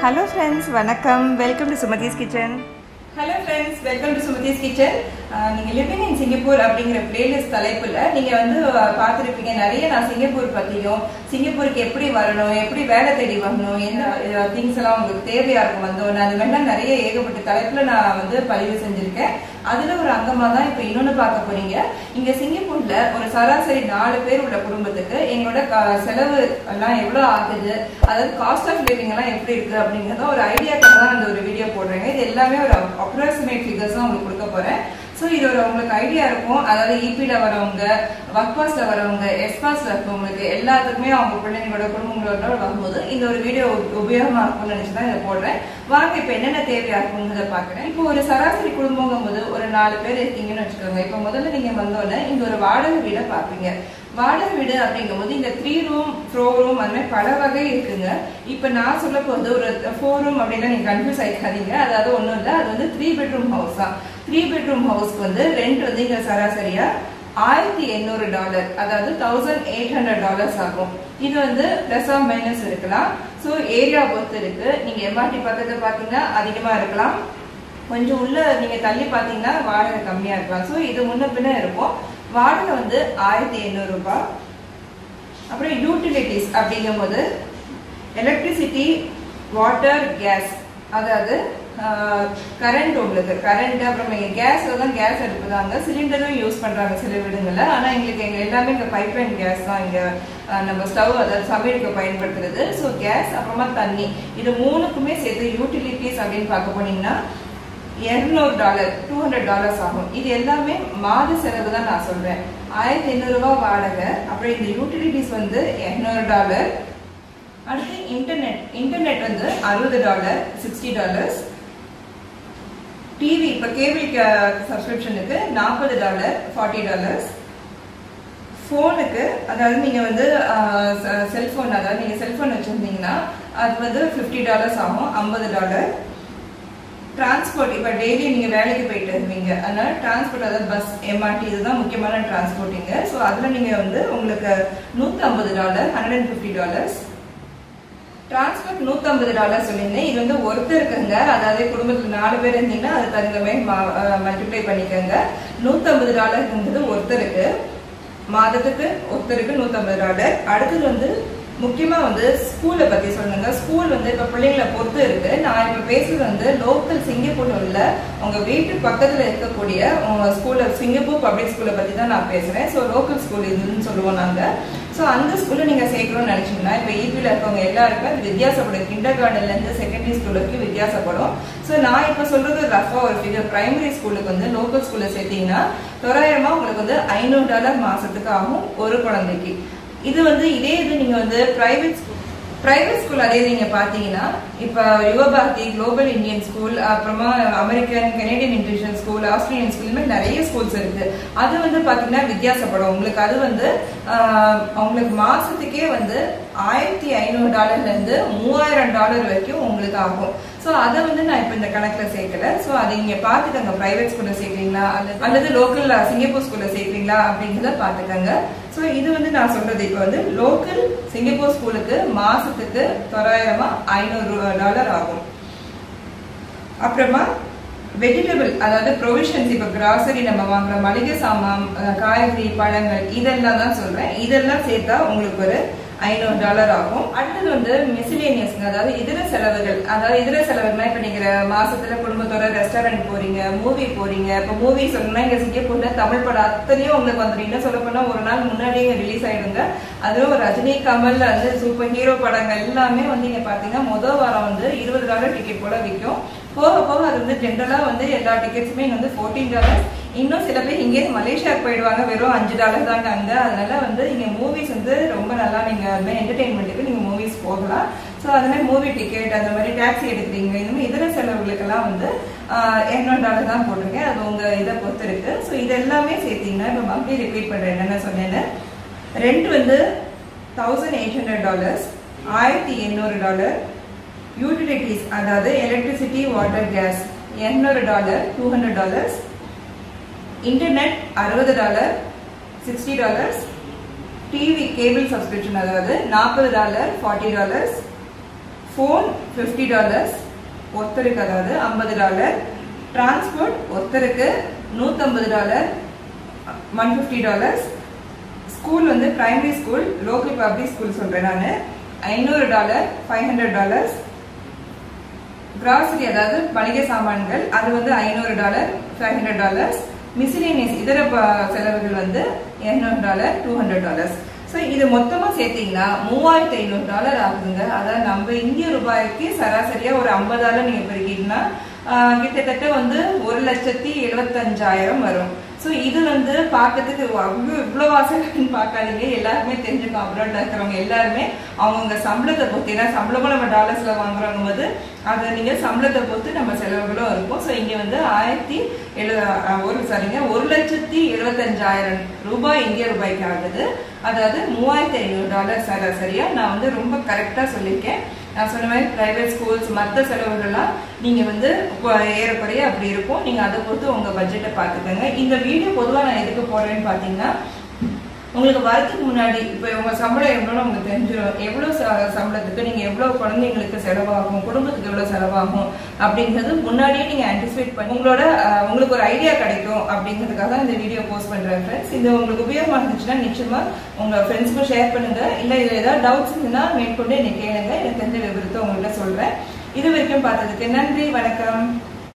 Hello friends, vanakkam. Welcome to Sumathi's Kitchen. Hello friends, welcome to Sumathi's Kitchen. நீங்க living in Singapore அப்படிங்கிற playlist தலைப்புல நீங்க வந்து பார்த்திருப்பீங்க. நிறைய நான் சிங்கப்பூர் பத்தியும் சிங்கப்பூருக்கு எப்படி வரணும், எப்படி வேலை தேடி வரணும், என்ன திங்ஸ் எல்லாம் உங்களுக்கு தேவையா இருக்கும் வந்தோன்னு அது மாதிரிலாம் நிறைய ஏகப்பட்ட தலைப்புல நான் வந்து பதிவு செஞ்சிருக்கேன். அதுல ஒரு அங்கமா தான் இப்ப இன்னொன்னு பார்க்க போறீங்க. இங்க சிங்கப்பூர்ல ஒரு சராசரி 4 பேர் உள்ள குடும்பத்துக்கு எங்களோட செலவு எல்லாம் எவ்வளவு ஆகுது, அதாவது காஸ்ட் ஆஃப் லிவிங் எல்லாம் எப்படி இருக்கு அப்படிங்கறத ஒரு ஐடியாக்காக தான் அந்த ஒரு வீடியோ போடுறேங்க. இது எல்லாமே ஒரு அப்ராக்சிமேட் ஃபிகர்ஸ் தான் உங்களுக்கு கொடுக்க போறேன். ஸோ இது ஒரு உங்களுக்கு ஐடியா இருக்கும். அதாவது இபில வரவங்க, ஒர்க் பாஸ்ல வரவங்க, எஸ்பாஸ்ல இருக்கவங்களுக்கு எல்லாத்துக்குமே அவங்க பிள்ளைங்களோட குடும்பங்களோட வரும்போது இந்த ஒரு வீடியோ உபயோகமா இருக்கும்னு நினைச்சுதான் இதை போடுறேன். வாங்க இப்ப என்னென்ன தேவையா இருக்குங்கிறத பாக்குறேன். இப்போ ஒரு சராசரி குடும்பங்கும் போது ஒரு 4 பேர் இருக்கீங்கன்னு வச்சுக்கோங்க. இப்போ முதல்ல நீங்க வந்தோடனே இங்க ஒரு வாடகை வீடை பாப்பீங்க. வாடகை வீடு அப்படிங்கும் போது இந்த 3 ரூம் 4 ரூம் அந்த மாதிரி பல வகை இருக்குங்க. இப்ப நான் சொல்ல போது ஒரு 4 ரூம் அப்படின்னா நீங்க கன்ஃபியூஸ் ஆயிக்காதீங்க. அதாவது ஒண்ணும் இல்ல, அது வந்து 3 பெட்ரூம் ஹவுஸ் தான். 3 பெட்ரூம் ஹவுஸ்க்கு வந்து ரெண்ட் வந்து இங்க சராசரியா $1800, அதாவது $1800 ஆகும். இது வந்து பிளஸ் ஆர் மைனஸ் இருக்கலாம். ஸோ ஏரியா பொறுத்து இருக்கு. நீங்க எம்ஆர்டி பக்கத்துல பாத்தீங்கன்னா அதிகமா இருக்கலாம், கொஞ்சம் உள்ள நீங்க தள்ளி பாத்தீங்கன்னா வாடகை கம்மியா இருக்கலாம். ஸோ இது முன்ன பின்ன இருக்கும். வாடகை வந்து $1800. அப்புறம் யூட்டிலிட்டிஸ் அப்படிங்கும் போது எலக்ட்ரிசிட்டி, வாட்டர், கேஸ், அதாவது கரண்ட், உங்களுக்கு கரண்ட், அப்புறம் கேஸ்ல தான் கேஸ் எடுப்புதாங்க. சிலிண்டரும் யூஸ் பண்றாங்க சில வீடுங்கள்ல. ஆனா எங்களுக்கு எல்லாமே இங்க பைப்லைன் கேஸ் தான் இங்க நம்ம ஸ்டவ், அதாவது சமையலுக்கு பயன்படுத்துறது. ஸோ கேஸ், அப்புறமா தண்ணி, இது 3க்குமே சேர்த்து யூட்டிலிட்டிஸ் அப்படின்னு பார்க்க போனீங்கன்னா $200 $200 ஆகும். இது எல்லாமே மாத செலவு தான் நான் சொல்றேன். $1800 வாடகை, அப்புறம் இந்த யூட்டிலிட்டிஸ் வந்து $200. அடுத்து இன்டர்நெட் வந்து $60 $60. டிவி, இப்ப கேபிள் சப்ஸ்கிரிப்ஷனுக்கு $40 $40. போனுக்கு, அதாவது நீங்க வந்து செல்போன், அதாவது நீங்க செல்போன் வச்சிருந்தீங்கன்னா அது வந்து $50 ஆகும், $50. டிரான்ஸ்போர்ட், இப்ப டெய்லி நீங்க வேலைக்கு போயிட்டு இருப்பீங்க, அதனால டிரான்ஸ்போர்ட், அதாவது பஸ், எம்ஆர்டி, இதுதான் முக்கியமான டிரான்ஸ்போர்ட்டிங்க. ஸோ அதுல நீங்க வந்து உங்களுக்கு $150 $150. டிரான்ஸ்போர்ட் $150 சொல்லியிருந்தேன். இது வந்து ஒருத்தருக்குங்க, அதாவது குடும்பத்துல 4 பேர் இருந்தீங்கன்னா அது தகுந்த மாதிரி மல்டிப்ளை பண்ணிக்கோங்க. $150 ஒருத்தருக்கு, மாதத்துக்கு ஒருத்தருக்கு $150. அடுத்தது வந்து முக்கியமா வந்து ஸ்கூலை பத்தி சொல்லுங்க. ஸ்கூல் வந்து இப்ப பிள்ளைங்களை பொறுத்து இருக்கு. நான் இப்ப பேசுறது வந்து லோக்கல் சிங்கப்பூர்ல உள்ள உங்க வீட்டு பக்கத்துல இருக்கக்கூடிய ஸ்கூல்ல, சிங்கப்பூர் பப்ளிக் ஸ்கூலை பத்தி தான் நான் பேசுறேன். ஸோ லோக்கல் ஸ்கூல் இதுன்னு சொல்லுவோம் நாங்க. ஸோ அந்த ஸ்கூல்ல நீங்க சேர்க்கணும்னு நினைச்சீங்கன்னா இப்ப ஈபில இருக்கவங்க எல்லாருக்கும் அது வித்தியாசப்படும். கிண்டர் கார்டன்ல இருந்து செகண்டரி ஸ்கூலுக்கு வித்தியாசப்படும். ஸோ நான் இப்ப சொல்றது ரஃபா ஒரு ஃபிகர். பிரைமரி ஸ்கூலுக்கு வந்து லோக்கல் ஸ்கூல்ல சேர்த்தீங்கன்னா தோராயமா உங்களுக்கு வந்து $500 மாசத்துக்கு ஆகும் ஒரு குழந்தைக்கு. இது வந்து இதே இது நீங்க வந்து பிரைவேட் ஸ்கூல் அதே நீங்க பாத்தீங்கன்னா இப்ப யுவபாரதி, குளோபல் இந்தியன் ஸ்கூல், அப்புறமா American, Canadian international school, Australian school, மாதிரி நிறைய ஸ்கூல்ஸ் இருக்கு. அது வந்து பாத்தீங்கன்னா வித்தியாசப்படும் உங்களுக்கு. அது வந்து உங்களுக்கு மாசத்துக்கே வந்து $1500 இருந்து $3000 வரைக்கும் உங்களுக்கு ஆகும். ஸோ அதை வந்து நான் இப்ப இந்த கணக்குல சேர்க்கல. ஸோ அதை நீங்க பாத்துக்கங்க, பிரைவேட் ஸ்கூல்ல சேர்க்கறீங்களா அல்லது லோக்கல் சிங்கப்பூர் ஸ்கூல்ல சேர்க்கறீங்களா அப்படிங்கிறத பாத்துக்கங்க. ஸோ இது வந்து நான் சொல்றது இப்ப வந்து லோக்கல் சிங்கப்பூர் ஸ்கூலுக்கு மாசத்துக்கு தோராயமா $500 ஆகும். அப்புறமா வெஜிடபிள், அதாவது ப்ரொவிஷன்ஸ், இப்ப கிராசரி நம்ம வாங்குற மளிகை சாமான், காய்கறி, பழங்கள், இதெல்லாம் தான் சொல்றேன். இதெல்லாம் சேர்த்தா உங்களுக்கு ஒரு $500 ஆகும். அடுத்தது வந்து மிசிலேனியஸ், அதாவது இதர செலவுகள். அதாவது இதர செலவுகள்னா இப்ப நீங்க மாசத்துல குடும்பத்தோட ரெஸ்டாரண்ட் போறீங்க, மூவி போறீங்க. இப்ப மூவி சொல்லணும்னா இங்க சிங்கப்பூர்ல தமிழ் படம் அத்தனையும் உங்களுக்கு வந்துடும். என்ன சொல்ல போனா ஒரு நாள் முன்னாடியே ரிலீஸ் ஆயிடுங்க. அதுவும் ரஜினி, கமல், அது சூப்பர் ஹீரோ படங்கள் எல்லாமே வந்து இங்க பாத்தீங்கன்னா முதல் வாரம் வந்து $20 டிக்கெட் போல விற்கும். போக போக அது வந்து ஜென்ரலா வந்து எல்லா டிக்கெட்ஸுமே இங்க வந்து $14. இன்னும் சில பேர் இங்கே மலேசியாவுக்கு போயிடுவாங்க, வெறும் $5 தாங்க அங்க. அதனால வந்து இங்க மூவிஸ் வந்து ரொம்ப நல்லா, நீங்க என்டர்டைன்மெண்ட்டுக்கு நீங்க மூவிஸ் போகலாம். ஸோ அது மாதிரி மூவி டிக்கெட், அந்த மாதிரி டாக்ஸி எடுக்கிறீங்க, இந்த மாதிரி இதர செலவுகளுக்கெல்லாம் வந்து $200 தான் போட்டிருக்கேன். அது உங்க இதை பொறுத்து இருக்கு. ஸோ இது எல்லாமே சேர்த்தீங்கன்னா இப்ப மறுபடியும் ரிப்பீட் பண்றேன் என்னென்ன சொன்னேன்னு. ரெண்ட் வந்து $1800 $1800. யூட்டிலிட்டிஸ், அதாவது electricity, water, gas $200 $200. Internet $60 $60. TV cable subscription, அதாவது $40 $40. ஃபோன் $50 ஒருத்தருக்கு, அதாவது $50. டிரான்ஸ்போர்ட் ஒருத்தருக்கு $150, $150. ஸ்கூல் வந்து primary school, local public school சொல்றேன் நான், $500, $500. கிராசரி அதாவது மளிகை சாமான்கள் அது வந்து $500, $500. மிசிலேனியஸ் இதர செலவுகள் வந்து $200, $200. ஸோ இது மொத்தமா சேர்த்தீங்கன்னா $3500 ஆகுதுங்க. அதாவது நம்ம இந்திய ரூபாய்க்கு சராசரியா ஒரு $50 நீங்க பெருக்கிட்டீங்கன்னா கிட்டத்தட்ட வந்து 1,75,000 வரும். ஸோ இது வந்து பார்க்கறதுக்கு இவ்வளோ வாசல்னு பார்க்காதீங்க, எல்லாருமே தெரிஞ்சுக்கணும். அப்ராட்ல இருக்கிறவங்க எல்லாருமே அவங்கவுங்க சம்பளத்தை பொறுத்து, ஏன்னா சம்பளமும் நம்ம டாலர்ஸ்ல வாங்குறவங்க போது அதை நீங்க சம்பளத்தை பொறுத்து நம்ம செலவுகளும் இருக்கும். ஸோ இங்க வந்து 1,75,000 ரூபாய் இந்திய ரூபாய்க்கு ஆகுது. அதாவது $3,500 சராசரியா. நான் வந்து ரொம்ப கரெக்டா சொல்லியிருக்கேன். நான் சொன்ன மாதிரி பிரைவேட் ஸ்கூல்ஸ் மற்ற செலவுகள்லாம் நீங்க வந்து ஏறக்குறைய அப்படி இருக்கும். நீங்க அதை பொறுத்து உங்க பட்ஜெட்டை பார்த்துக்கோங்க. இந்த வீடியோ பொதுவாக நான் எதுக்கு போடுறேன்னு பார்த்தீங்கன்னா, உங்களுக்கு வரதுக்கு முன்னாடி இப்போ உங்க சம்பளம் எவ்வளோன்னு உங்களுக்கு தெரிஞ்சிடும். எவ்வளோ சம்பளத்துக்கு நீங்க எவ்வளோ குழந்தைங்களுக்கு செலவாகும், குடும்பத்துக்கு எவ்வளோ செலவாகும் அப்படிங்கிறது முன்னாடியே நீங்க ஆன்டிசிபேட் பண்ணி உங்களுக்கு ஒரு ஐடியா கிடைக்கும் அப்படிங்கிறதுக்காக இந்த வீடியோ போஸ்ட் பண்றேன் ஃப்ரெண்ட்ஸ். இது உங்களுக்கு உபயோகமா இருந்துச்சுன்னா நிச்சயமா உங்க ஃப்ரெண்ட்ஸ்க்கும் ஷேர் பண்ணுங்க. இல்லை இதுல ஏதாவது டவுட்ஸ் இருந்துன்னா மேற்கொண்டு என்னை கேளுங்க. எனக்கு தெரிஞ்ச விவரத்தை உங்கள்கிட்ட சொல்றேன். இது வரைக்கும் பார்த்ததுக்கு நன்றி, வணக்கம்.